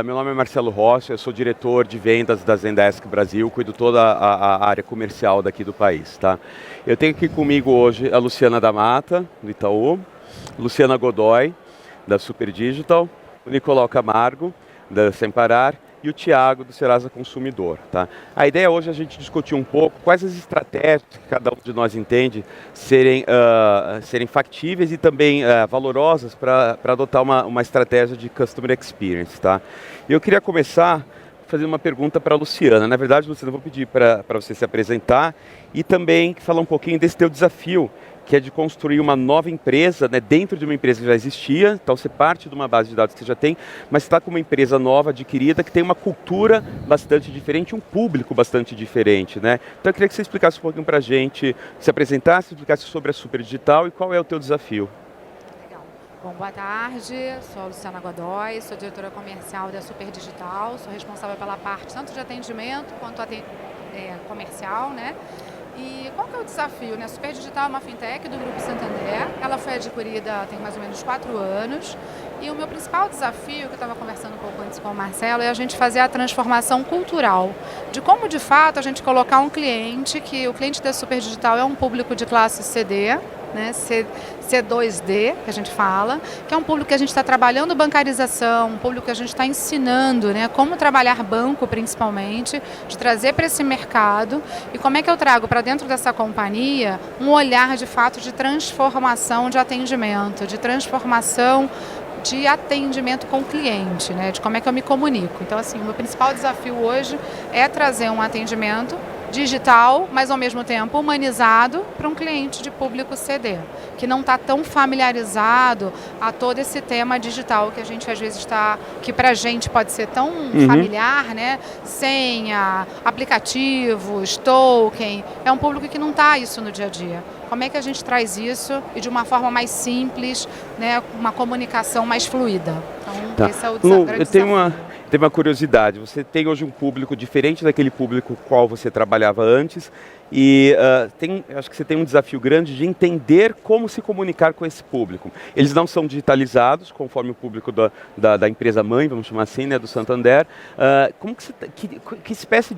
Meu nome é Marcelo Rossi, eu sou diretor de vendas da Zendesk Brasil, cuido toda a área comercial daqui do país. Tá? Eu tenho aqui comigo hoje a Luciana da Mata, do Itaú, Luciana Godoy, da Super Digital, o Nicolau Camargo, da Sem Parar, e o Thiago, do Serasa Consumidor. Tá? A ideia hoje é a gente discutir um pouco quais as estratégias que cada um de nós entende serem factíveis e também valorosas para adotar uma estratégia de Customer Experience. Tá? E eu queria começar fazendo uma pergunta para a Luciana. Na verdade, Luciana, eu vou pedir para você se apresentar e também falar um pouquinho desse teu desafio, que é de construir uma nova empresa, né, dentro de uma empresa que já existia. Então você parte de uma base de dados que você já tem, mas está com uma empresa nova, adquirida, que tem uma cultura bastante diferente, um público bastante diferente. Né? Então eu queria que você explicasse um pouquinho para a gente, se apresentasse, explicasse sobre a Super Digital e qual é o teu desafio. Legal. Bom, boa tarde, sou a Luciana Godoy, sou diretora comercial da Super Digital, sou responsável pela parte tanto de atendimento quanto comercial, né? E qual que é o desafio? A Super Digital é uma fintech do Grupo Santander, ela foi adquirida tem mais ou menos 4 anos, e o meu principal desafio, que eu estava conversando um pouco antes com o Marcelo, é a gente fazer a transformação cultural, de como de fato a gente colocar um cliente, que o cliente da Super Digital é um público de classe CD, né, C2D, que a gente fala, que é um público que a gente está trabalhando bancarização, um público que a gente está ensinando, né, como trabalhar banco principalmente, de trazer para esse mercado e como é que eu trago para dentro dessa companhia um olhar de fato de transformação de atendimento, de transformação de atendimento com o cliente, né, de como é que eu me comunico. Então, assim, o meu principal desafio hoje é trazer um atendimento digital, mas ao mesmo tempo humanizado para um cliente de público CD, que não está tão familiarizado a todo esse tema digital que a gente às vezes está, que para a gente pode ser tão familiar, né? Senha, aplicativos, token, é um público que não está isso no dia a dia. Como é que a gente traz isso e de uma forma mais simples, né? Uma comunicação mais fluida. Então, esse é o grande desafio. Tem uma curiosidade, você tem hoje um público diferente daquele público com o qual você trabalhava antes e acho que você tem um desafio grande de entender como se comunicar com esse público. Eles não são digitalizados, conforme o público da empresa mãe, vamos chamar assim, né, do Santander. Que espécie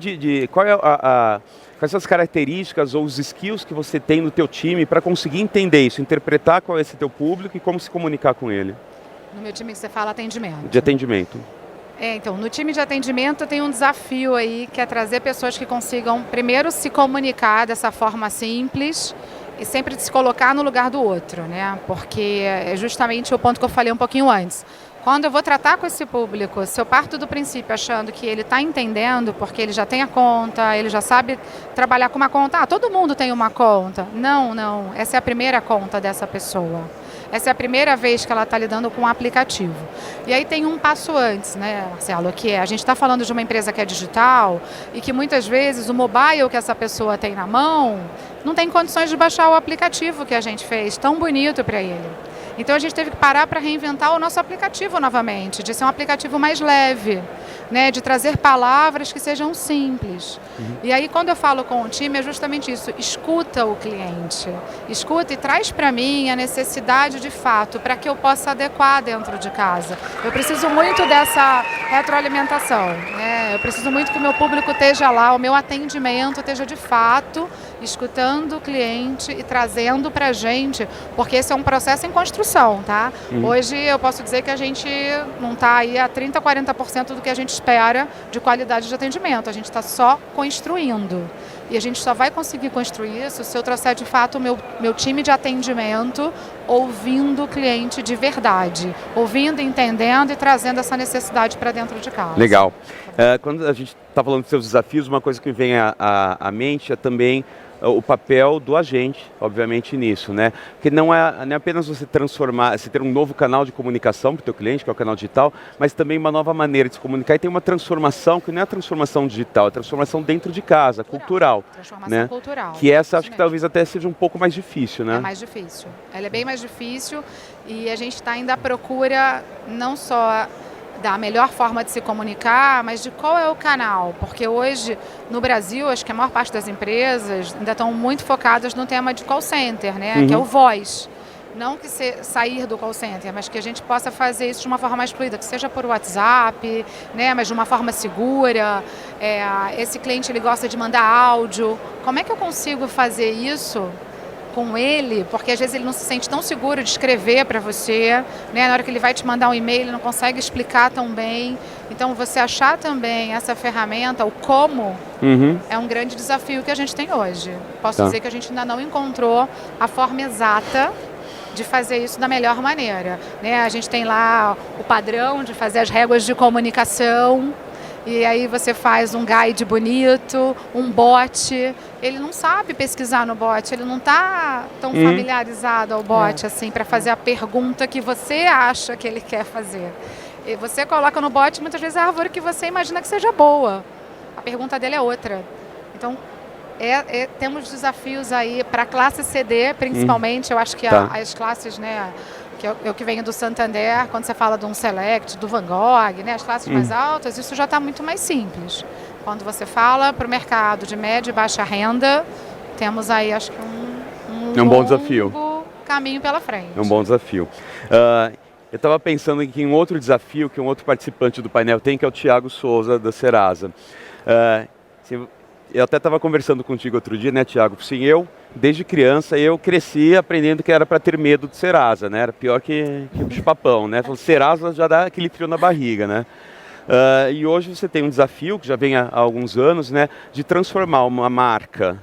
quais são as características ou os skills que você tem no teu time para conseguir entender isso, interpretar qual é esse teu público e como se comunicar com ele? No meu time você fala atendimento. De atendimento. Então, no time de atendimento tem um desafio aí, que é trazer pessoas que consigam, primeiro, se comunicar dessa forma simples e sempre se colocar no lugar do outro, né? Porque é justamente o ponto que eu falei um pouquinho antes. Quando eu vou tratar com esse público, se eu parto do princípio achando que ele está entendendo, porque ele já tem a conta, ele já sabe trabalhar com uma conta, todo mundo tem uma conta. Não, essa é a primeira conta dessa pessoa. Essa é a primeira vez que ela está lidando com um aplicativo. E aí tem um passo antes, né, Marcelo, que a gente está falando de uma empresa que é digital e que muitas vezes o mobile que essa pessoa tem na mão não tem condições de baixar o aplicativo que a gente fez, tão bonito para ele. Então a gente teve que parar para reinventar o nosso aplicativo novamente, de ser um aplicativo mais leve, né, de trazer palavras que sejam simples. E aí quando eu falo com o time é justamente isso, escuta o cliente, escuta e traz para mim a necessidade de fato, para que eu possa adequar dentro de casa. Eu preciso muito dessa retroalimentação, né? Eu preciso muito que o meu público esteja lá, o meu atendimento esteja de fato escutando o cliente e trazendo para a gente, porque esse é um processo em construção, tá? Hoje eu posso dizer que a gente não está aí a 30%, 40% do que a gente espera de qualidade de atendimento, a gente está só construindo. E a gente só vai conseguir construir isso se eu trouxer de fato o meu time de atendimento ouvindo o cliente de verdade, ouvindo, entendendo e trazendo essa necessidade para dentro de casa. Legal. Quando a gente está falando dos seus desafios, uma coisa que me vem à mente é também o papel do agente, obviamente, nisso, né? Porque não é apenas você ter um novo canal de comunicação para o teu cliente, que é o canal digital, mas também uma nova maneira de se comunicar e tem uma transformação que não é a transformação digital, é a transformação dentro de casa, cultural. Transformação, né? Cultural. Que essa acho que talvez até seja um pouco mais difícil, né? É mais difícil. Ela é bem mais difícil e a gente está ainda à procura não só da melhor forma de se comunicar, mas de qual é o canal, porque hoje no Brasil acho que a maior parte das empresas ainda estão muito focadas no tema de call center, né, que é o voice. Não que sair do call center, mas que a gente possa fazer isso de uma forma mais fluida, que seja por WhatsApp, né, mas de uma forma segura. Esse cliente ele gosta de mandar áudio. Como é que eu consigo fazer isso com ele? Porque às vezes ele não se sente tão seguro de escrever para você, né? Na hora que ele vai te mandar um e-mail, ele não consegue explicar tão bem. Então, você achar também essa ferramenta, o como, é um grande desafio que a gente tem hoje. Posso dizer que a gente ainda não encontrou a forma exata de fazer isso da melhor maneira, né? A gente tem lá o padrão de fazer as réguas de comunicação, e aí você faz um guide bonito, um bot. Ele não sabe pesquisar no bot, ele não está tão familiarizado ao bot assim para fazer a pergunta que você acha que ele quer fazer. E você coloca no bot, muitas vezes, a árvore que você imagina que seja boa. A pergunta dele é outra. Então, temos desafios aí para a classe CD, principalmente. Eu acho que as classes, né, que eu que venho do Santander, quando você fala de um Select, do Van Gogh, né, as classes mais altas, isso já está muito mais simples. Quando você fala para o mercado de média e baixa renda, temos aí, acho que um bom desafio. Caminho pela frente. É um bom desafio. Eu estava pensando em um outro desafio que um outro participante do painel tem, que é o Thiago Souza, da Serasa. Eu até estava conversando contigo outro dia, né, Thiago? Sim, desde criança, eu cresci aprendendo que era para ter medo de Serasa, né? Era pior que o bicho-papão, né? Então, Serasa já dá aquele frio na barriga, né? E hoje você tem um desafio, que já vem há alguns anos, né? De transformar uma marca,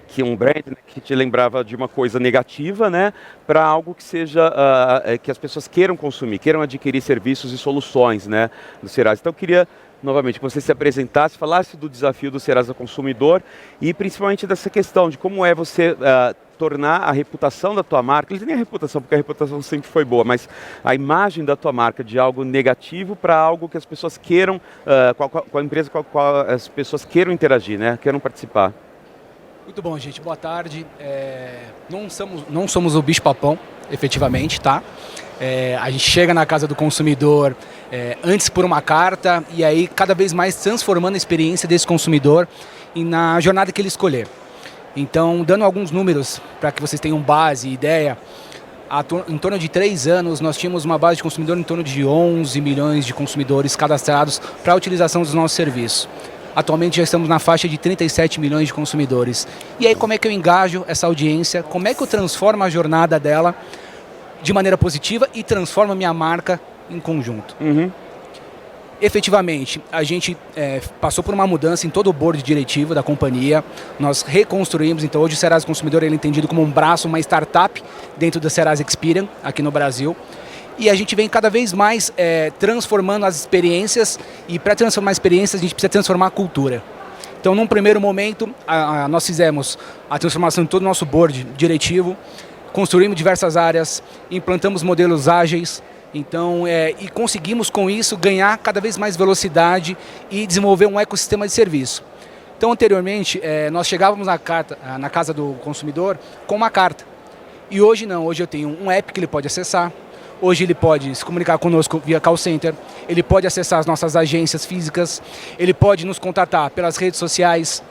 que um brand, né, que te lembrava de uma coisa negativa, né? Para algo que seja, que as pessoas queiram consumir, queiram adquirir serviços e soluções, né? Do Serasa. Então, eu queria novamente, que você se apresentasse, falasse do desafio do Serasa Consumidor e principalmente dessa questão de como é você tornar a reputação da tua marca, nem a reputação, porque a reputação sempre foi boa, mas a imagem da tua marca de algo negativo para algo que as pessoas queiram, com a empresa com a qual as pessoas queiram interagir, né? Queiram participar. Muito bom, gente. Boa tarde. Não somos o bicho-papão, efetivamente, tá? A gente chega na casa do consumidor antes por uma carta e aí cada vez mais transformando a experiência desse consumidor na jornada que ele escolher. Então, dando alguns números para que vocês tenham base e ideia, em torno de 3 anos nós tínhamos uma base de consumidor em torno de 11 milhões de consumidores cadastrados para a utilização dos nossos serviços. Atualmente já estamos na faixa de 37 milhões de consumidores. E aí como é que eu engajo essa audiência? Como é que eu transformo a jornada dela de maneira positiva e transformo a minha marca em conjunto? Efetivamente, a gente passou por uma mudança em todo o board diretivo da companhia. Nós reconstruímos, então hoje o Serasa Consumidor ele é entendido como um braço, uma startup dentro da Serasa Experian, aqui no Brasil. E a gente vem cada vez mais transformando as experiências, e para transformar experiências a gente precisa transformar a cultura. Então, num primeiro momento, nós fizemos a transformação de todo o nosso board diretivo, construímos diversas áreas, implantamos modelos ágeis, então, e conseguimos com isso ganhar cada vez mais velocidade e desenvolver um ecossistema de serviço. Então, anteriormente, nós chegávamos na casa do consumidor com uma carta. E hoje não, hoje eu tenho um app que ele pode acessar. Hoje ele pode se comunicar conosco via call center, ele pode acessar as nossas agências físicas, ele pode nos contatar pelas redes sociais.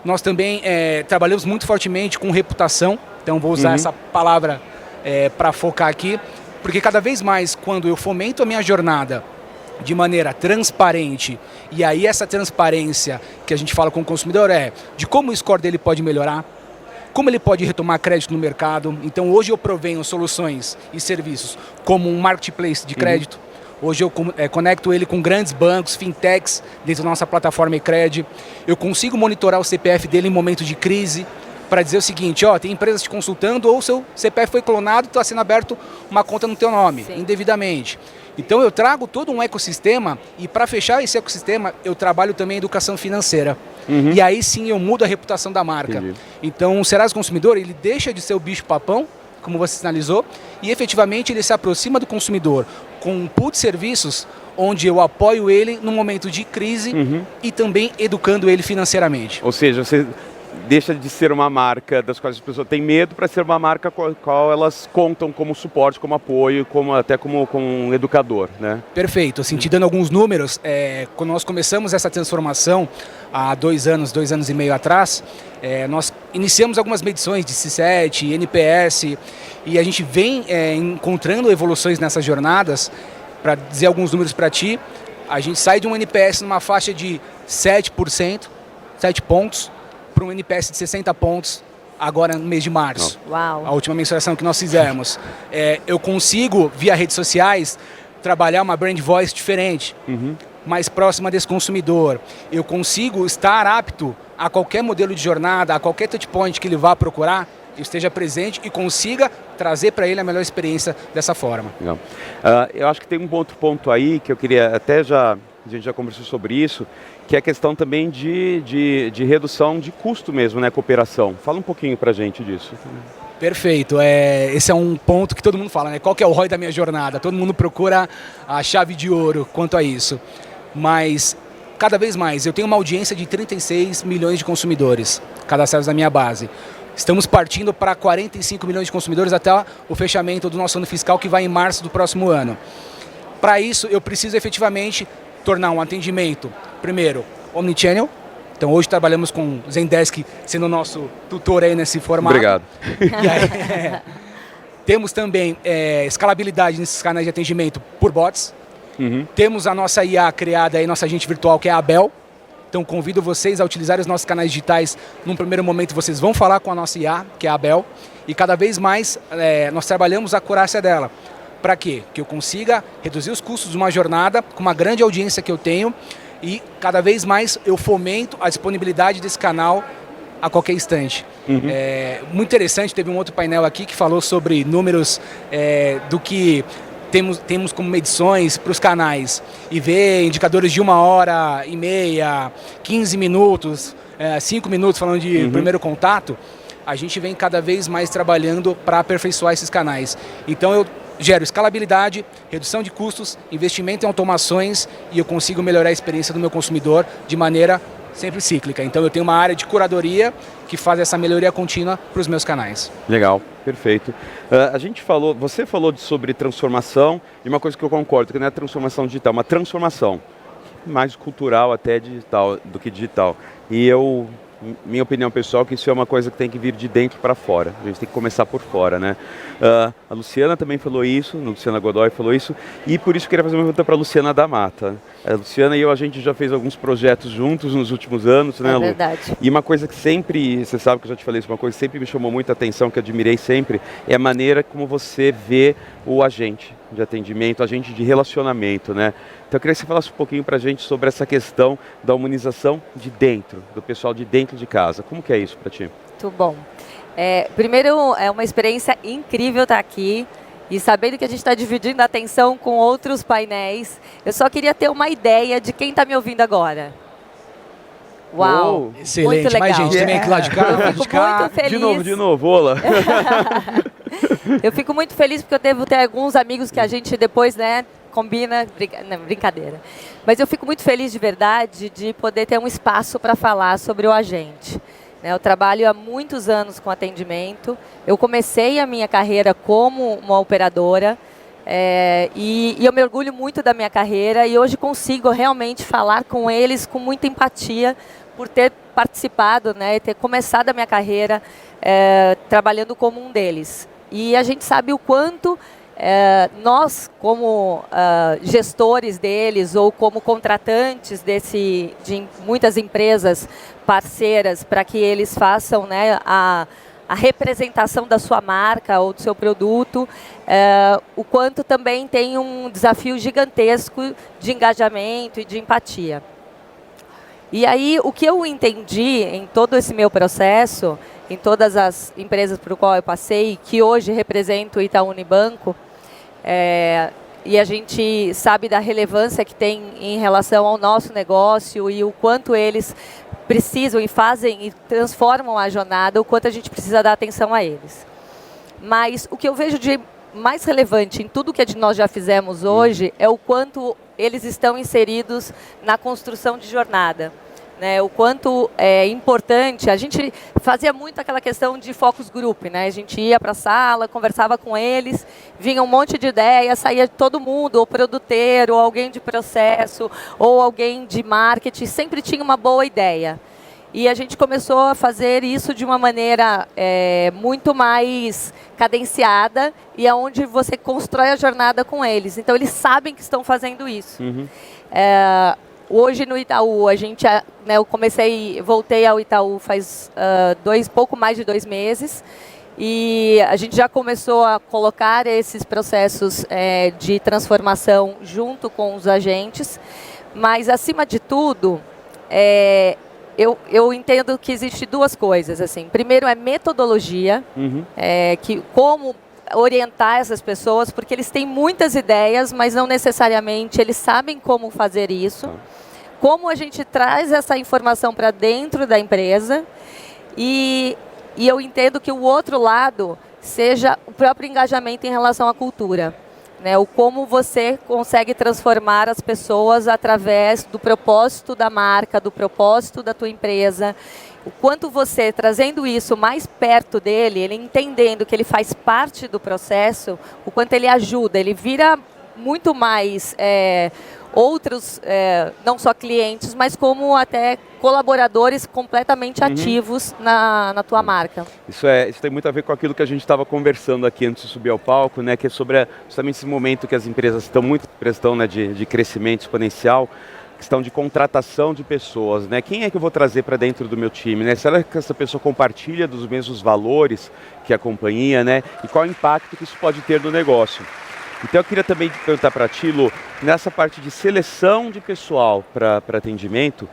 Nós também trabalhamos muito fortemente com reputação, então vou usar essa palavra para focar aqui, porque cada vez mais quando eu fomento a minha jornada de maneira transparente, e aí essa transparência que a gente fala com o consumidor de como o score dele pode melhorar, como ele pode retomar crédito no mercado. Então hoje eu provenho soluções e serviços como um marketplace de crédito. Hoje eu conecto ele com grandes bancos, fintechs, dentro da nossa plataforma eCred. Eu consigo monitorar o CPF dele em momento de crise para dizer o seguinte, tem empresas te consultando ou seu CPF foi clonado, está sendo aberto uma conta no teu nome, indevidamente. Então eu trago todo um ecossistema e para fechar esse ecossistema eu trabalho também educação financeira. E aí sim eu mudo a reputação da marca. Entendi. Então o Serasa Consumidor ele deixa de ser o bicho-papão, como você sinalizou, e efetivamente ele se aproxima do consumidor com um pool de serviços onde eu apoio ele no momento de crise e também educando ele financeiramente. Ou seja, você deixa de ser uma marca das quais as pessoas têm medo para ser uma marca com a qual elas contam como suporte, como apoio, até como um educador, né? Perfeito. Assim, te dando alguns números, quando nós começamos essa transformação há 2 anos e meio atrás, nós iniciamos algumas medições de C7, NPS, e a gente vem encontrando evoluções nessas jornadas. Para dizer alguns números para ti, a gente sai de um NPS numa faixa de 7%, 7 pontos, para um NPS de 60 pontos agora no mês de março. Uau. A última mensuração que nós fizemos. Eu consigo, via redes sociais, trabalhar uma brand voice diferente, mais próxima desse consumidor. Eu consigo estar apto a qualquer modelo de jornada, a qualquer touchpoint que ele vá procurar, eu esteja presente e consiga trazer para ele a melhor experiência dessa forma. Legal. Eu acho que tem um outro ponto aí que eu queria até a gente já conversou sobre isso, que é a questão também de redução de custo mesmo, né, cooperação. Fala um pouquinho para a gente disso. Perfeito. Esse é um ponto que todo mundo fala, né? Qual que é o ROI da minha jornada? Todo mundo procura a chave de ouro quanto a isso. Mas, cada vez mais, eu tenho uma audiência de 36 milhões de consumidores cadastrados na minha base. Estamos partindo para 45 milhões de consumidores até o fechamento do nosso ano fiscal, que vai em março do próximo ano. Para isso, eu preciso efetivamente tornar um atendimento, primeiro, omnichannel. Então, hoje trabalhamos com o Zendesk sendo o nosso tutor aí nesse formato. Obrigado. E aí, temos também escalabilidade nesses canais de atendimento por bots. Temos a nossa IA criada aí, nossa agente virtual, que é a Abel. Então, convido vocês a utilizar os nossos canais digitais. Num primeiro momento, vocês vão falar com a nossa IA, que é a Abel. E cada vez mais, nós trabalhamos a acurácia dela. Para quê? Que eu consiga reduzir os custos de uma jornada com uma grande audiência que eu tenho e cada vez mais eu fomento a disponibilidade desse canal a qualquer instante. Muito interessante, teve um outro painel aqui que falou sobre números do que temos como medições para os canais e ver indicadores de 1h30, 15 minutos, 5 minutos falando de primeiro contato. A gente vem cada vez mais trabalhando para aperfeiçoar esses canais. Então eu gero escalabilidade, redução de custos, investimento em automações e eu consigo melhorar a experiência do meu consumidor de maneira sempre cíclica. Então eu tenho uma área de curadoria que faz essa melhoria contínua para os meus canais. Legal, perfeito. Você falou sobre transformação e uma coisa que eu concordo, que não é transformação digital, é uma transformação mais cultural até digital do que digital. E minha opinião pessoal, que isso é uma coisa que tem que vir de dentro para fora. A gente tem que começar por fora, né? A Luciana também falou isso, a Luciana Godoy falou isso, e por isso eu queria fazer uma pergunta para a Luciana da Mata. A Luciana e eu, a gente já fez alguns projetos juntos nos últimos anos, né, Lu? É verdade. E uma coisa que sempre, você sabe que eu já te falei isso, uma coisa que sempre me chamou muita atenção, que eu admirei sempre, é a maneira como você vê o agente de atendimento, agente de relacionamento, né? Então eu queria que você falasse um pouquinho para a gente sobre essa questão da humanização de dentro, do pessoal de dentro de casa. Como que é isso para ti? Muito bom. Primeiro, é uma experiência incrível estar aqui e sabendo que a gente está dividindo a atenção com outros painéis. Eu só queria ter uma ideia de quem está me ouvindo agora. Uau! Excelente, muito legal. mais gente também aqui lá de cá. Eu fico muito feliz. De novo, olá. Eu fico muito feliz porque eu devo ter alguns amigos que a gente depois, né, combina, não, brincadeira. Mas eu fico muito feliz de verdade de poder ter um espaço para falar sobre o agente. Eu trabalho há muitos anos com atendimento. Eu comecei a minha carreira como uma operadora e eu me orgulho muito da minha carreira e hoje consigo realmente falar com eles com muita empatia por ter participado, né, ter começado a minha carreira trabalhando como um deles. E a gente sabe o quanto nós, como gestores deles ou como contratantes de muitas empresas parceiras para que eles façam, né, a representação da sua marca ou do seu produto, o quanto também tem um desafio gigantesco de engajamento e de empatia. E aí, o que eu entendi em todo esse meu processo, em todas as empresas por qual eu passei, que hoje represento o Itaú Unibanco, e a gente sabe da relevância que tem em relação ao nosso negócio e o quanto eles precisam e fazem e transformam a jornada, o quanto a gente precisa dar atenção a eles. Mas o que eu vejo de mais relevante em tudo que nós já fizemos hoje é o quanto eles estão inseridos na construção de jornada. O quanto é importante, a gente fazia muito aquela questão de focus group, né? A gente ia para a sala, conversava com eles, vinha um monte de ideias, saía todo mundo, ou produteiro, ou alguém de processo, ou alguém de marketing, sempre tinha uma boa ideia. E a gente começou a fazer isso de uma maneira muito mais cadenciada e é onde você constrói a jornada com eles. Então, eles sabem que estão fazendo isso. Hoje, no Itaú, eu voltei ao Itaú faz pouco mais de 2 meses. E a gente já começou a colocar esses processos de transformação junto com os agentes. Mas, acima de tudo, eu entendo que existe 2 coisas. Assim. Primeiro é metodologia, como orientar essas pessoas, porque eles têm muitas ideias, mas não necessariamente eles sabem como fazer isso. Como a gente traz essa informação para dentro da empresa e eu entendo que o outro lado seja o próprio engajamento em relação à cultura. Né, o como você consegue transformar as pessoas através do propósito da marca, do propósito da tua empresa. O quanto você, trazendo isso mais perto dele, ele entendendo que ele faz parte do processo, o quanto ele ajuda, ele vira muito mais outros, não só clientes, mas como até colaboradores completamente ativos na tua marca. Isso tem muito a ver com aquilo que a gente estava conversando aqui antes de subir ao palco, né, que é sobre justamente esse momento que as empresas estão muito prestando, né, de crescimento exponencial, questão de contratação de pessoas, né? Quem é que eu vou trazer para dentro do meu time, né? Será que essa pessoa compartilha dos mesmos valores que a companhia, né? E qual o impacto que isso pode ter no negócio? Então eu queria também perguntar para ti, Lu, nessa parte de seleção de pessoal para atendimento,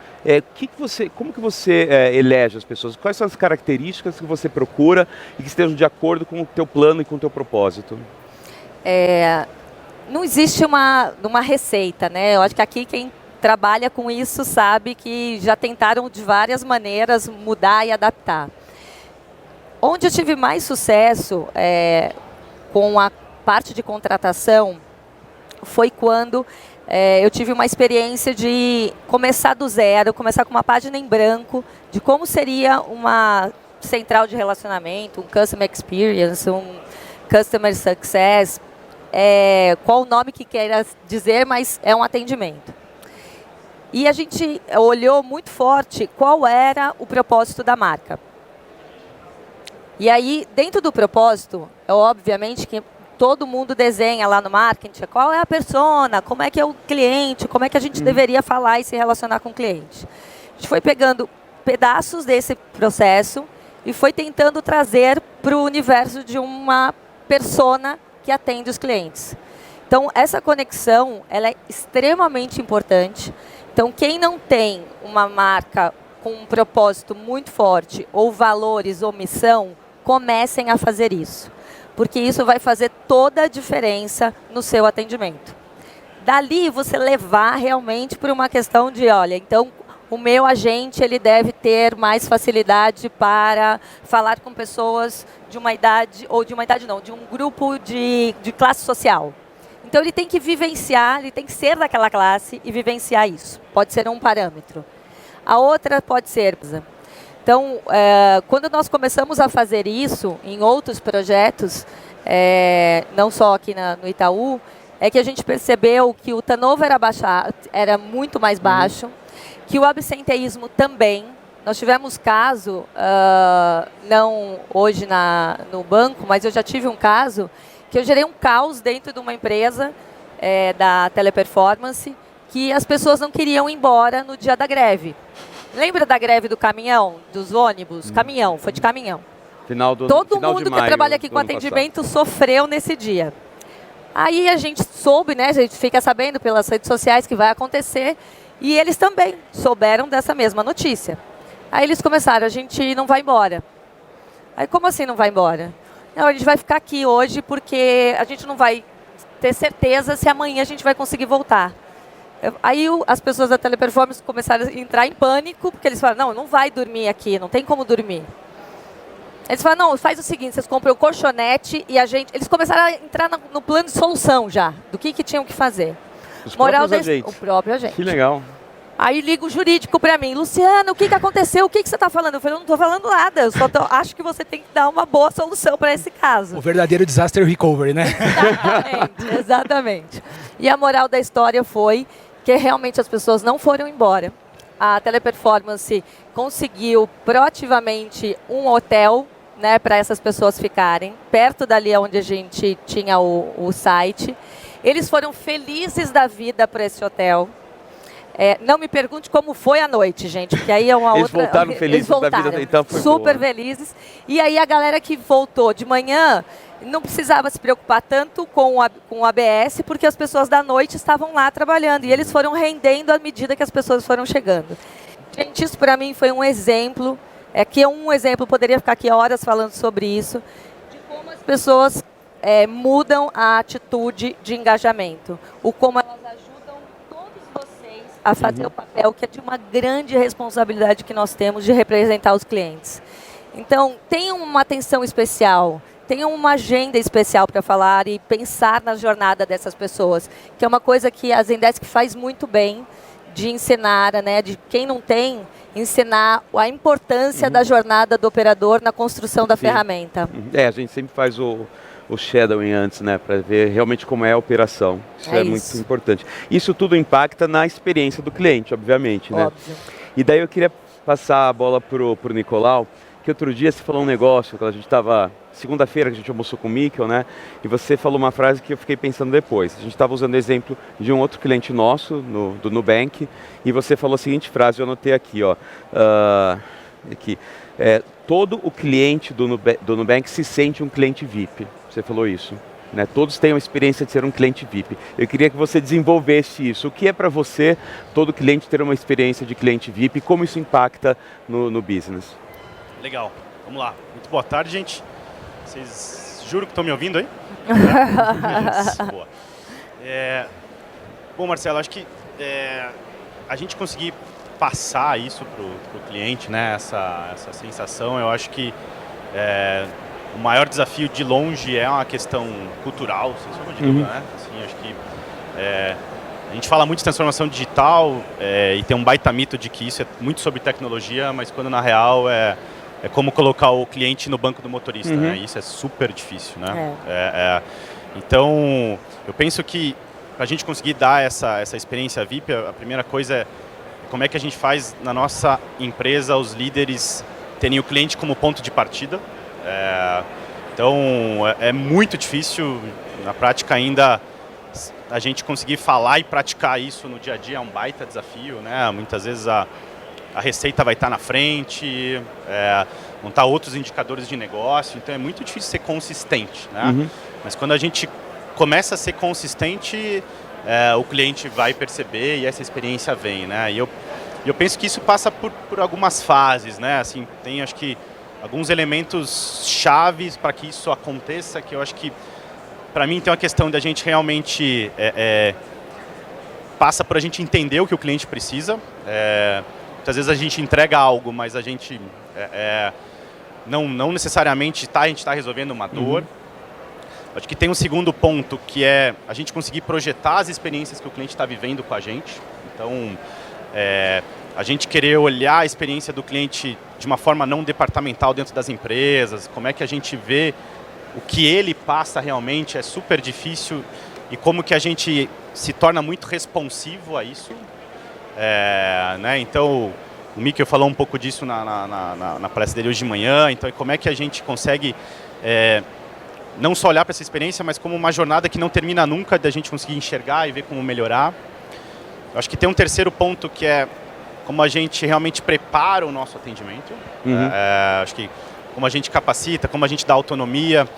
como que você elege as pessoas? Quais são as características que você procura e que estejam de acordo com o teu plano e com o teu propósito? Não existe uma receita, né? Eu acho que aqui quem trabalha com isso sabe que já tentaram de várias maneiras mudar e adaptar. Onde eu tive mais sucesso com a parte de contratação foi quando eu tive uma experiência de começar do zero, começar com uma página em branco de como seria uma central de relacionamento, um Customer Experience, um Customer Success, qual o nome que queira dizer, mas é um atendimento. E a gente olhou muito forte qual era o propósito da marca. E aí, dentro do propósito, obviamente que todo mundo desenha lá no marketing qual é a persona, como é que é o cliente, como é que a gente deveria falar e se relacionar com o cliente. A gente foi pegando pedaços desse processo e foi tentando trazer para o universo de uma persona que atende os clientes. Então, essa conexão ela é extremamente importante. Então, quem não tem uma marca com um propósito muito forte, ou valores, ou missão, comecem a fazer isso. Porque isso vai fazer toda a diferença no seu atendimento. Dali, você levar realmente para uma questão de, olha, então, o meu agente ele deve ter mais facilidade para falar com pessoas de uma idade, ou de uma idade não, de um grupo de classe social. Então, ele tem que vivenciar, ele tem que ser daquela classe e vivenciar isso. Pode ser um parâmetro. A outra pode ser... Então, quando nós começamos a fazer isso em outros projetos, não só aqui no Itaú, é que a gente percebeu que o turnover era muito mais baixo, que o absenteísmo também. Nós tivemos caso, não hoje no banco, mas eu já tive um caso que eu gerei um caos dentro de uma empresa da Teleperformance, que as pessoas não queriam ir embora no dia da greve. Lembra da greve do caminhão, dos ônibus? Caminhão, foi de caminhão. Todo mundo que trabalha aqui com atendimento sofreu nesse dia. Aí a gente soube, né? A gente fica sabendo pelas redes sociais que vai acontecer, e eles também souberam dessa mesma notícia. Aí eles começaram, a gente não vai embora. Aí como assim não vai embora? Não, a gente vai ficar aqui hoje porque a gente não vai ter certeza se amanhã a gente vai conseguir voltar. Aí as pessoas da Teleperformance começaram a entrar em pânico, porque eles falaram, não vai dormir aqui, não tem como dormir. Eles falaram, não, faz o seguinte, vocês compram o colchonete e a gente... Eles começaram a entrar no plano de solução já, do que tinham que fazer. Os próprios agentes. O próprio agente. Que legal. Aí liga o jurídico para mim, Luciana, o que aconteceu? O que você está falando? Eu falei, eu não estou falando nada, eu só acho que você tem que dar uma boa solução para esse caso. O verdadeiro disaster recovery, né? Exatamente. E a moral da história foi que realmente as pessoas não foram embora. a Teleperformance conseguiu proativamente um hotel, né, para essas pessoas ficarem, perto dali onde a gente tinha o site. Eles foram felizes da vida para esse hotel. Não me pergunte como foi a noite, gente, porque aí é uma Eles outra... voltaram felizes da vida, então foi super boa. felizes. E aí a galera que voltou de manhã não precisava se preocupar tanto com o ABS, porque as pessoas da noite estavam lá trabalhando. E eles foram rendendo à medida que as pessoas foram chegando. Gente, isso para mim foi um exemplo. Poderia ficar aqui horas falando sobre isso, de como as pessoas mudam a atitude de engajamento. Como elas ajudam todos vocês a fazer o papel que é de uma grande responsabilidade que nós temos de representar os clientes. Então, tenham uma atenção especial, tenham uma agenda especial para falar e pensar na jornada dessas pessoas, que é uma coisa que a Zendesk faz muito bem, de ensinar, né, de quem não tem, ensinar a importância da jornada do operador na construção da ferramenta. A gente sempre faz o shadowing antes, né, para ver realmente como é a operação. Isso é muito importante. Isso tudo impacta na experiência do cliente, obviamente, né? Óbvio. E daí eu queria passar a bola pro Nicolau, que outro dia você falou um negócio, quando a gente estava, segunda-feira que a gente almoçou com o Mikkel, né? E você falou uma frase que eu fiquei pensando depois. A gente estava usando o exemplo de um outro cliente nosso, do Nubank, e você falou a seguinte frase, eu anotei aqui, ó. Todo o cliente do Nubank se sente um cliente VIP. Você falou isso. Né? Todos têm a experiência de ser um cliente VIP. Eu queria que você desenvolvesse isso. O que é para você, todo cliente, ter uma experiência de cliente VIP e como isso impacta no business? Legal, vamos lá. Muito boa tarde, gente. Vocês juram que estão me ouvindo aí? Boa. Bom, Marcelo, acho que a gente conseguir passar isso para o cliente, né, essa sensação, eu acho que o maior desafio de longe é uma questão cultural, sem sombra de dúvida, né? Assim, acho que a gente fala muito de transformação digital e tem um baita mito de que isso é muito sobre tecnologia, mas quando na real é como colocar o cliente no banco do motorista, né? Isso é super difícil, né? Então, eu penso que para a gente conseguir dar essa experiência VIP, a primeira coisa é como é que a gente faz na nossa empresa os líderes terem o cliente como ponto de partida. Então, é muito difícil, na prática ainda, a gente conseguir falar e praticar isso no dia a dia é um baita desafio, né? Muitas vezes a receita vai estar na frente, vão estar outros indicadores de negócio, então é muito difícil ser consistente, né? Mas quando a gente começa a ser consistente, o cliente vai perceber e essa experiência vem, né? E eu penso que isso passa por algumas fases, né? Assim, tem, acho que, alguns elementos chaves para que isso aconteça, que eu acho que, para mim, tem uma questão da gente realmente passa por a gente entender o que o cliente precisa. Muitas vezes a gente entrega algo, mas a gente não necessariamente a gente está resolvendo uma dor. Acho que tem um segundo ponto, que é a gente conseguir projetar as experiências que o cliente está vivendo com a gente. Então, a gente querer olhar a experiência do cliente de uma forma não departamental dentro das empresas, como é que a gente vê o que ele passa realmente é super difícil e como que a gente se torna muito responsivo a isso. Né? Então, o Mikkel falou um pouco disso na palestra dele hoje de manhã, então como é que a gente consegue não só olhar para essa experiência, mas como uma jornada que não termina nunca, da gente conseguir enxergar e ver como melhorar. Eu acho que tem um terceiro ponto que é como a gente realmente prepara o nosso atendimento. Acho que como a gente capacita, como a gente dá autonomia.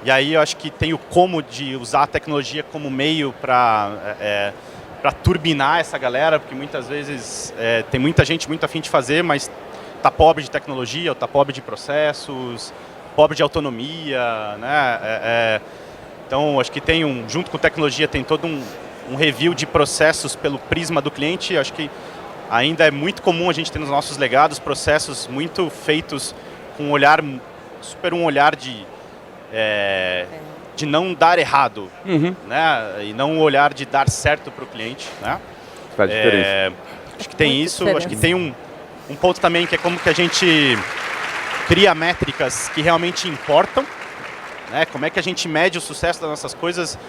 E aí eu acho que tem o como de usar a tecnologia como meio para turbinar essa galera, porque muitas vezes tem muita gente muito afim de fazer, mas está pobre de tecnologia, ou está pobre de processos, pobre de autonomia, né? Então, acho que tem junto com tecnologia, tem todo um review de processos pelo prisma do cliente. Acho que ainda é muito comum a gente ter nos nossos legados processos muito feitos com um olhar de não dar errado, né? E não um olhar de dar certo para o cliente, né? Faz diferença. Acho que tem isso. Acho que tem um ponto também que é como que a gente cria métricas que realmente importam, né? Como é que a gente mede o sucesso das nossas coisas,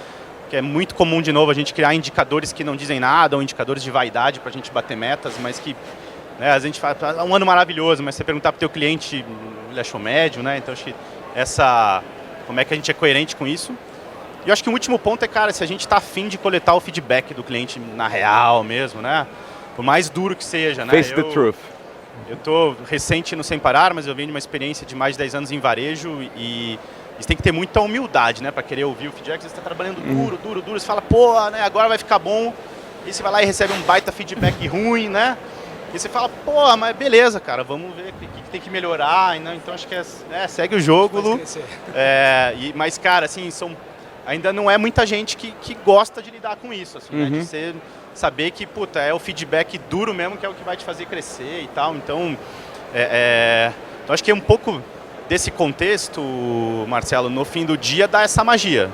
que é muito comum, de novo, a gente criar indicadores que não dizem nada, ou indicadores de vaidade para a gente bater metas, mas que né? A gente fala, um ano maravilhoso, mas você perguntar para o teu cliente, ele achou médio, né? Então, acho que como é que a gente é coerente com isso? E eu acho que o último ponto é, cara, se a gente está afim de coletar o feedback do cliente na real mesmo, né? Por mais duro que seja, né? Face the truth. Eu tô recente no Sem Parar, mas eu venho de uma experiência de mais de 10 anos em varejo e você tem que ter muita humildade, né? Para querer ouvir o feedback. Você está trabalhando duro, você fala, pô, né? Agora vai ficar bom. E você vai lá e recebe um baita feedback ruim, né? E você fala, pô, mas beleza, cara, vamos ver o que tem que melhorar. Né? Então acho que segue o jogo, Lu. Mas, cara, assim, ainda não é muita gente que gosta de lidar com isso, assim, né? De saber que, puta, é o feedback duro mesmo que é o que vai te fazer crescer e tal. Então, então acho que é um pouco desse contexto, Marcelo, no fim do dia dá essa magia,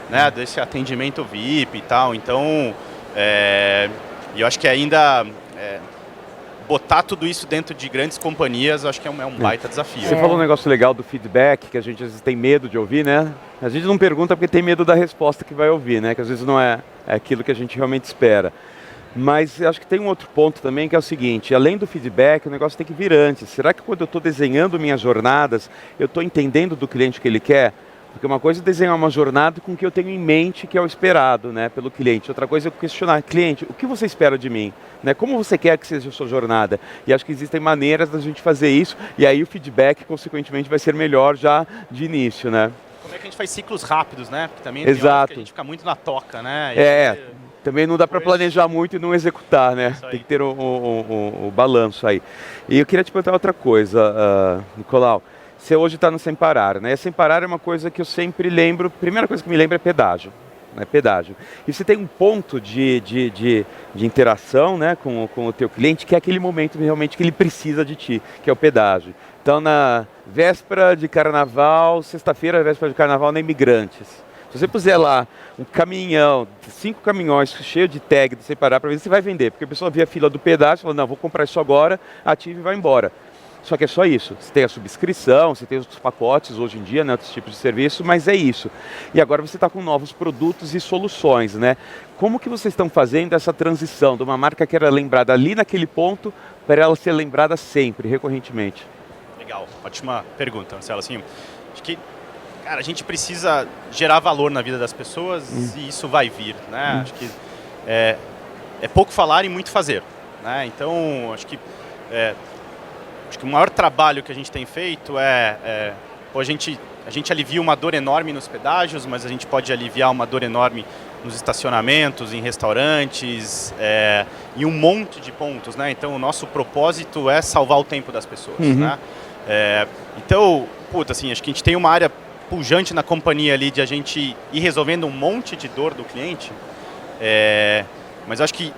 né? Desse atendimento VIP e tal. Então, eu acho que ainda botar tudo isso dentro de grandes companhias, acho que é um baita desafio. Você falou um negócio legal do feedback, que a gente às vezes tem medo de ouvir, né? A gente não pergunta porque tem medo da resposta que vai ouvir, né? Que às vezes não é aquilo que a gente realmente espera. Mas acho que tem um outro ponto também, que é o seguinte, além do feedback, o negócio tem que vir antes. Será que quando eu estou desenhando minhas jornadas, eu estou entendendo do cliente o que ele quer? Porque uma coisa é desenhar uma jornada com o que eu tenho em mente, que é o esperado, né, pelo cliente. Outra coisa é questionar, cliente, o que você espera de mim? Né, como você quer que seja a sua jornada? E acho que existem maneiras da gente fazer isso, e aí o feedback, consequentemente, vai ser melhor já de início, né? Como é que a gente faz ciclos rápidos, né? Porque também Exato. Que a gente fica muito na toca, né? Também não dá para planejar muito e não executar, né? Tem que ter o balanço aí. E eu queria te perguntar outra coisa, Nicolau. Você hoje está no Sem Parar, né? Sem Parar é uma coisa que eu sempre lembro, a primeira coisa que me lembra é pedágio. Né? Pedágio. E você tem um ponto de interação, né, com o teu cliente, que é aquele momento realmente que ele precisa de ti, que é o pedágio. Então, na véspera de carnaval, sexta-feira, véspera de carnaval, na Imigrantes. Se você puser lá um caminhão, 5 caminhões cheios de tag do Sem Parar para ver se você vai vender, porque a pessoa vê a fila do pedágio e fala, não, vou comprar isso agora, ativa e vai embora. Só que é só isso, você tem a subscrição, você tem os pacotes hoje em dia, né, outros tipos de serviço, mas é isso. E agora você está com novos produtos e soluções, né? Como que vocês estão fazendo essa transição de uma marca que era lembrada ali naquele ponto para ela ser lembrada sempre, recorrentemente? Legal, ótima pergunta, Marcelo. Assim, acho que, cara, a gente precisa gerar valor na vida das pessoas e isso vai vir, né? Acho que é pouco falar e muito fazer, né? Então, acho que o maior trabalho que a gente tem feito a gente alivia uma dor enorme nos pedágios, mas a gente pode aliviar uma dor enorme nos estacionamentos, em restaurantes, em um monte de pontos, né? Então, o nosso propósito é salvar o tempo das pessoas, né? Então, assim, acho que a gente tem uma área pujante na companhia ali de a gente ir resolvendo um monte de dor do cliente, mas acho que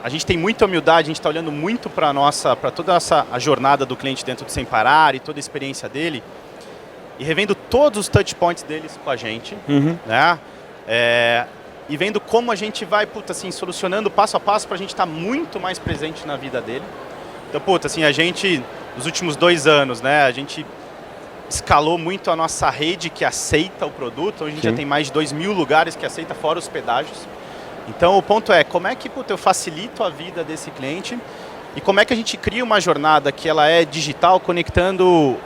a gente tem muita humildade, a gente está olhando muito para toda a jornada do cliente dentro do Sem Parar e toda a experiência dele e revendo todos os touch points deles com a gente, né? E vendo como a gente vai, assim, solucionando passo a passo para a gente estar muito mais presente na vida dele. Então, assim, a gente, nos últimos 2 anos, né, a gente escalou muito a nossa rede que aceita o produto. Hoje a gente já tem mais de 2.000 lugares que aceita, fora os pedágios. Então, o ponto é, como é que eu facilito a vida desse cliente e como é que a gente cria uma jornada que ela é digital, conectando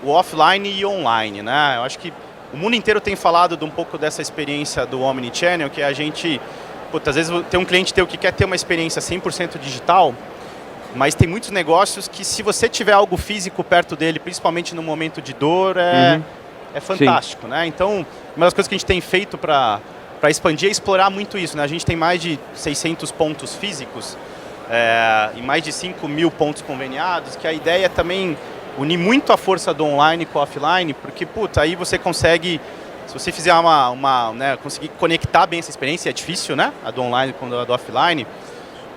o offline e online, né? Eu acho que o mundo inteiro tem falado de um pouco dessa experiência do Omnichannel, que a gente, às vezes tem um cliente teu que quer ter uma experiência 100% digital, mas tem muitos negócios que se você tiver algo físico perto dele, principalmente no momento de dor, é fantástico, né? Então, uma das coisas que a gente tem feito para expandir é explorar muito isso, né? A gente tem mais de 600 pontos físicos e mais de 5.000 pontos conveniados, que a ideia é também unir muito a força do online com o offline, porque, aí você consegue, se você fizer né, conseguir conectar bem essa experiência, é difícil, né? A do online com a do offline,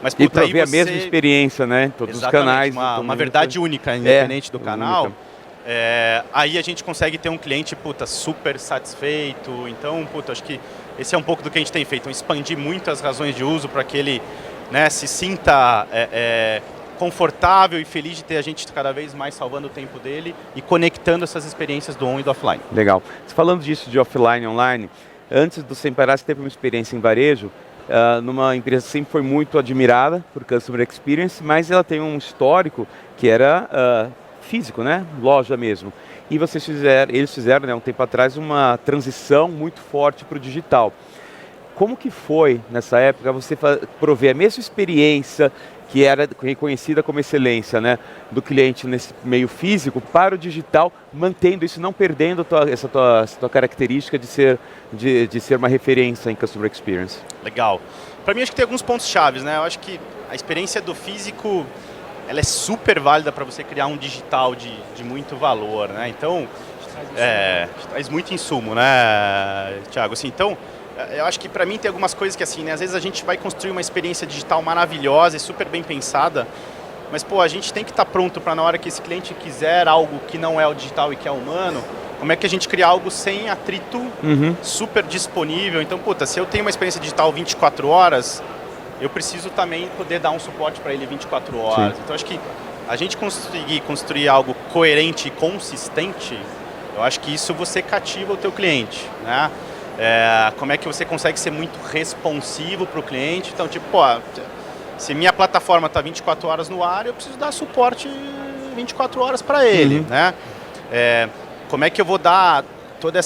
mas, e para ver a mesma experiência, né? Todos os canais. Uma verdade única, independente do canal. Aí a gente consegue ter um cliente, super satisfeito. Então, acho que esse é um pouco do que a gente tem feito, expandir muito as razões de uso para que ele, né, se sinta confortável e feliz de ter a gente cada vez mais salvando o tempo dele e conectando essas experiências do on e do offline. Legal. Falando disso de offline e online, antes do Sem Parar, você teve uma experiência em varejo numa empresa que sempre foi muito admirada por Customer Experience, mas ela tem um histórico que era físico, né? Loja mesmo. E eles fizeram, né, um tempo atrás, uma transição muito forte para o digital. Como que foi, nessa época, você prover a mesma experiência que era reconhecida como excelência, né, do cliente nesse meio físico para o digital, mantendo isso, não perdendo essa tua característica de ser uma referência em Customer Experience? Legal. Para mim, acho que tem alguns pontos chaves, né? Eu acho que a experiência do físico, ela é super válida para você criar um digital de muito valor, né? Então, traz muito insumo, né, Thiago? Assim, então, eu acho que para mim tem algumas coisas que assim, né, às vezes a gente vai construir uma experiência digital maravilhosa e super bem pensada, mas pô, a gente tem que estar pronto para na hora que esse cliente quiser algo que não é o digital e que é humano, como é que a gente cria algo sem atrito, super disponível. Então, puta, se eu tenho uma experiência digital 24 horas, eu preciso também poder dar um suporte para ele 24 horas. Sim. Então, acho que a gente conseguir construir algo coerente e consistente, eu acho que isso você cativa o teu cliente, né? Como é que você consegue ser muito responsivo para o cliente. Então, tipo, pô, se minha plataforma está 24 horas no ar, eu preciso dar suporte 24 horas para ele, né? Como é que eu vou dar toda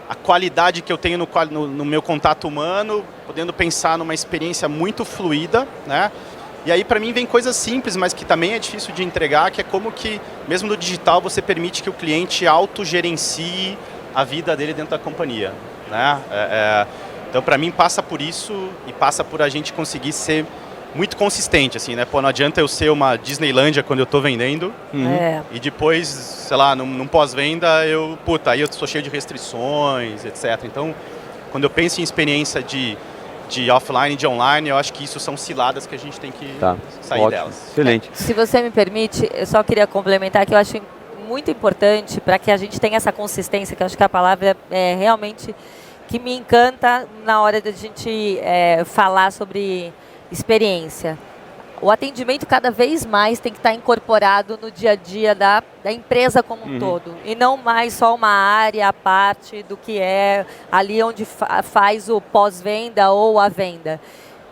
a qualidade que eu tenho no meu contato humano, podendo pensar numa experiência muito fluida, né? E aí, para mim, vem coisas simples, mas que também é difícil de entregar, que é como que, mesmo no digital, você permite que o cliente autogerencie a vida dele dentro da companhia, né? Então, para mim, passa por isso e passa por a gente conseguir ser muito consistente, assim, né? Pô, não adianta eu ser uma Disneylândia quando eu estou vendendo e depois, sei lá, num pós-venda, aí eu sou cheio de restrições, etc. Então, quando eu penso em experiência de offline e de online, eu acho que isso são ciladas que a gente tem que sair delas. Excelente. Se você me permite, eu só queria complementar que eu acho muito importante para que a gente tenha essa consistência, que eu acho que a palavra é realmente que me encanta na hora de a gente falar sobre experiência. O atendimento cada vez mais tem que estar incorporado no dia a dia da empresa como um todo, e não mais só uma área à parte do que é ali onde faz o pós-venda ou a venda.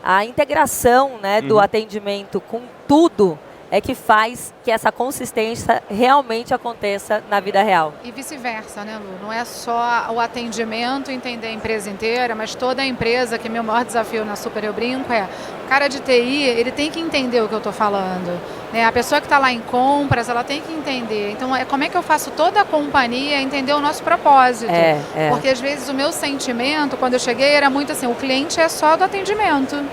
A integração, né, do atendimento com tudo é que faz que essa consistência realmente aconteça na vida real. E vice-versa, né, Lu? Não é só o atendimento, entender a empresa inteira, mas toda a empresa, que é meu maior desafio na Super Eu Brinco, o cara de TI, ele tem que entender o que eu estou falando, né? A pessoa que está lá em compras, ela tem que entender. Então, como é que eu faço toda a companhia entender o nosso propósito? Porque, às vezes, o meu sentimento, quando eu cheguei, era muito assim, o cliente é só do atendimento.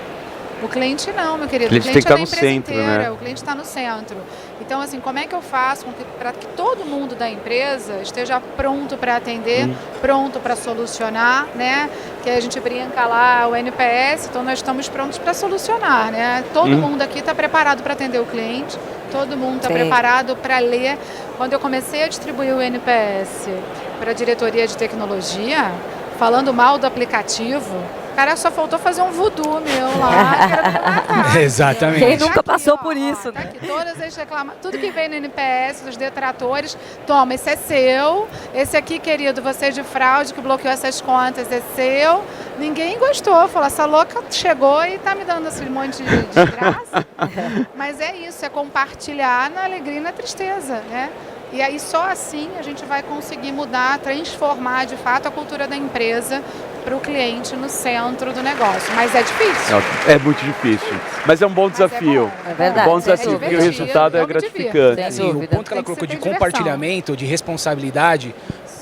O cliente não, meu querido. O cliente tem que é da estar no empresa centro, inteira. né? O cliente está no centro. Então, assim, como é que eu faço para que todo mundo da empresa esteja pronto para atender, pronto para solucionar, né? Que a gente brinca lá, o NPS, então nós estamos prontos para solucionar, né? Todo mundo aqui está preparado para atender o cliente, todo mundo está preparado para ler. Quando eu comecei a distribuir o NPS para a diretoria de tecnologia, falando mal do aplicativo, cara, só faltou fazer um voodoo meu lá. Exatamente. Quem nunca passou por isso, tá né? aqui, todas as reclamações, tudo que vem no NPS, dos detratores, toma, esse é seu, esse aqui, querido, você de fraude que bloqueou essas contas, é seu. Ninguém gostou, falou, essa louca chegou e tá me dando esse monte de graça. Mas é isso, é compartilhar na alegria e na tristeza, né? E aí só assim a gente vai conseguir mudar, transformar de fato a cultura da empresa para o cliente no centro do negócio. Mas é difícil. É muito difícil. Mas é um bom desafio. É verdade. Um bom desafio, porque o resultado é gratificante. Sem E o dúvida. ponto que ela colocou de Tem que ser compartilhamento, de responsabilidade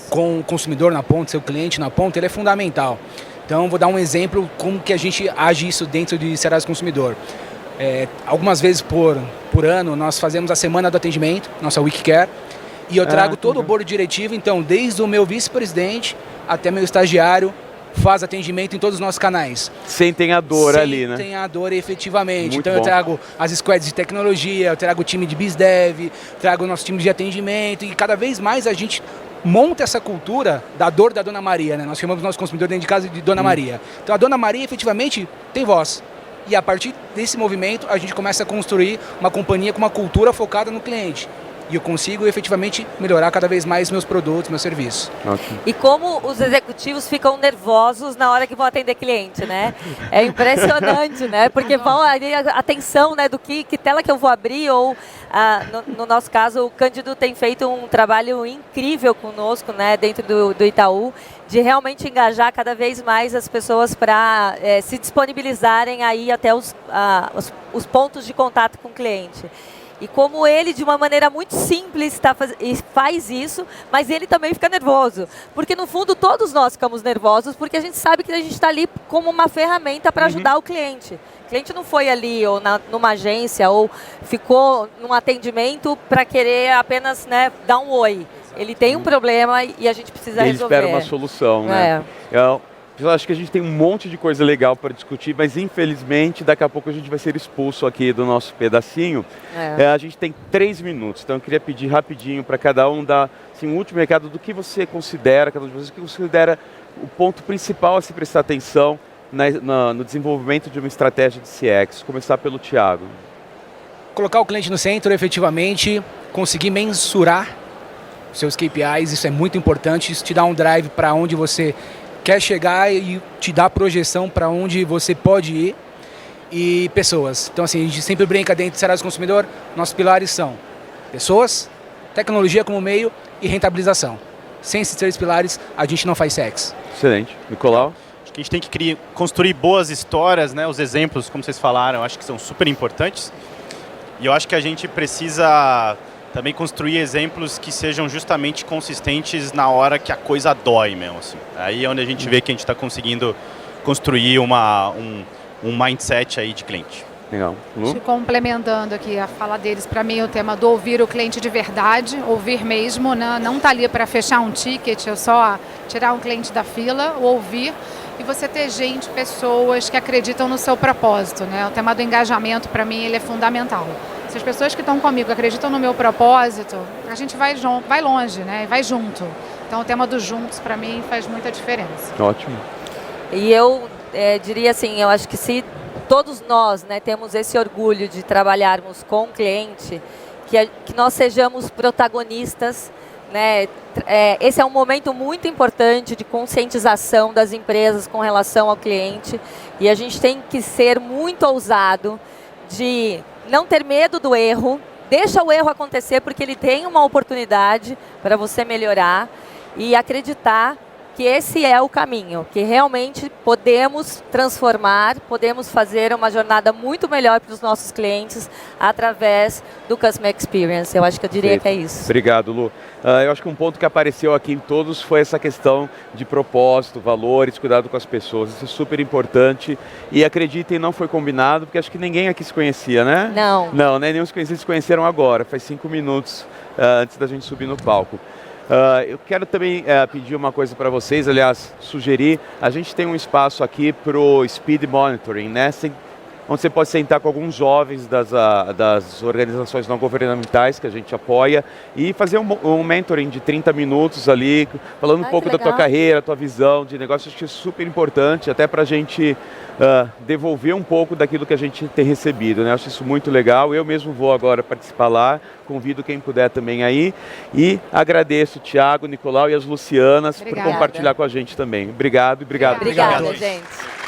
com o consumidor na ponta, seu cliente na ponta, ele é fundamental. Então, vou dar um exemplo como que a gente age isso dentro de Serasa Consumidor. Algumas vezes por ano, nós fazemos a semana do atendimento, nossa Week Care, e eu trago todo o board diretivo, então, desde o meu vice-presidente até meu estagiário, faz atendimento em todos os nossos canais. Sentem a dor ali, né? Sentem a dor efetivamente. Muito então bom. eu trago as squads de tecnologia, eu trago o time de BizDev, trago o nosso time de atendimento, e cada vez mais a gente monta essa cultura da dor da Dona Maria, né? Nós chamamos o nosso consumidor dentro de casa de Dona Maria. Então a Dona Maria efetivamente tem voz. E a partir desse movimento a gente começa a construir uma companhia com uma cultura focada no cliente. e eu consigo efetivamente melhorar cada vez mais meus produtos, meus serviços. Ótimo. E como os executivos ficam nervosos na hora que vão atender cliente, né? É impressionante, né? Porque vão ali atenção, né, do que tela que eu vou abrir ou no nosso caso o Cândido tem feito um trabalho incrível conosco, né, dentro do Itaú, de realmente engajar cada vez mais as pessoas para se disponibilizarem aí até os pontos de contato com o cliente. E como ele, de uma maneira muito simples, faz isso, mas ele também fica nervoso. Porque, no fundo, todos nós ficamos nervosos, porque a gente sabe que a gente está ali como uma ferramenta para ajudar o cliente. O cliente não foi ali ou numa agência ou ficou num atendimento para querer apenas, né, dar um oi. Ele tem um problema e a gente precisa resolver. Ele espera uma solução, né? Eu acho que a gente tem um monte de coisa legal para discutir, mas infelizmente daqui a pouco a gente vai ser expulso aqui do nosso pedacinho. A gente tem 3 minutos, então eu queria pedir rapidinho para cada um dar assim, um último recado do que você considera, cada um de vocês, o que considera o ponto principal a se prestar atenção no desenvolvimento de uma estratégia de CX. Começar pelo Thiago. Colocar o cliente no centro, efetivamente, conseguir mensurar seus KPIs, isso é muito importante, isso te dá um drive para onde você quer chegar e te dá projeção para onde você pode ir. E pessoas. Então, assim, a gente sempre brinca dentro do Serasa Consumidor, nossos pilares são pessoas, tecnologia como meio e rentabilização. Sem esses 3 pilares, a gente não faz CX. Excelente. Nicolau? Acho que a gente tem que construir boas histórias, né? Os exemplos, como vocês falaram, acho que são super importantes. E eu acho que a gente precisa também construir exemplos que sejam justamente consistentes na hora que a coisa dói mesmo. Assim. Aí é onde a gente vê que a gente está conseguindo construir um mindset aí de cliente. Legal. Lu? Complementando aqui a fala deles, para mim o tema do ouvir o cliente de verdade, ouvir mesmo, né? Não tá ali para fechar um ticket, ou só tirar um cliente da fila, ouvir. E você ter pessoas que acreditam no seu propósito, né? O tema do engajamento, para mim, ele é fundamental. Se as pessoas que estão comigo acreditam no meu propósito, a gente vai longe, né? Vai junto. Então, o tema dos juntos, para mim, faz muita diferença. Ótimo. E eu diria assim, eu acho que se todos nós, né, temos esse orgulho de trabalharmos com o cliente, que nós sejamos protagonistas, né? Esse é um momento muito importante de conscientização das empresas com relação ao cliente e a gente tem que ser muito ousado de não ter medo do erro, deixa o erro acontecer porque ele tem uma oportunidade para você melhorar e acreditar que esse é o caminho, que realmente podemos transformar, podemos fazer uma jornada muito melhor para os nossos clientes através do Customer Experience. Eu acho que eu diria que é isso. Obrigado, Lu. Eu acho que um ponto que apareceu aqui em todos foi essa questão de propósito, valores, cuidado com as pessoas. Isso é super importante e acreditem, não foi combinado, porque acho que ninguém aqui se conhecia, né? Não. Não, né? Nenhum se conheceram agora, faz 5 minutos antes da gente subir no palco. Eu quero também pedir uma coisa para vocês, aliás, sugerir, a gente tem um espaço aqui para o Speed Monitoring, né? Onde você pode sentar com alguns jovens das organizações não governamentais que a gente apoia e fazer um mentoring de 30 minutos ali, falando um pouco da tua carreira, tua visão de negócio. Acho que é super importante, até para a gente devolver um pouco daquilo que a gente tem recebido, né? Acho isso muito legal. Eu mesmo vou agora participar lá, convido quem puder também aí e agradeço o Thiago, o Nicolau e as Lucianas por compartilhar com a gente também. Obrigado e obrigado. Obrigada, gente.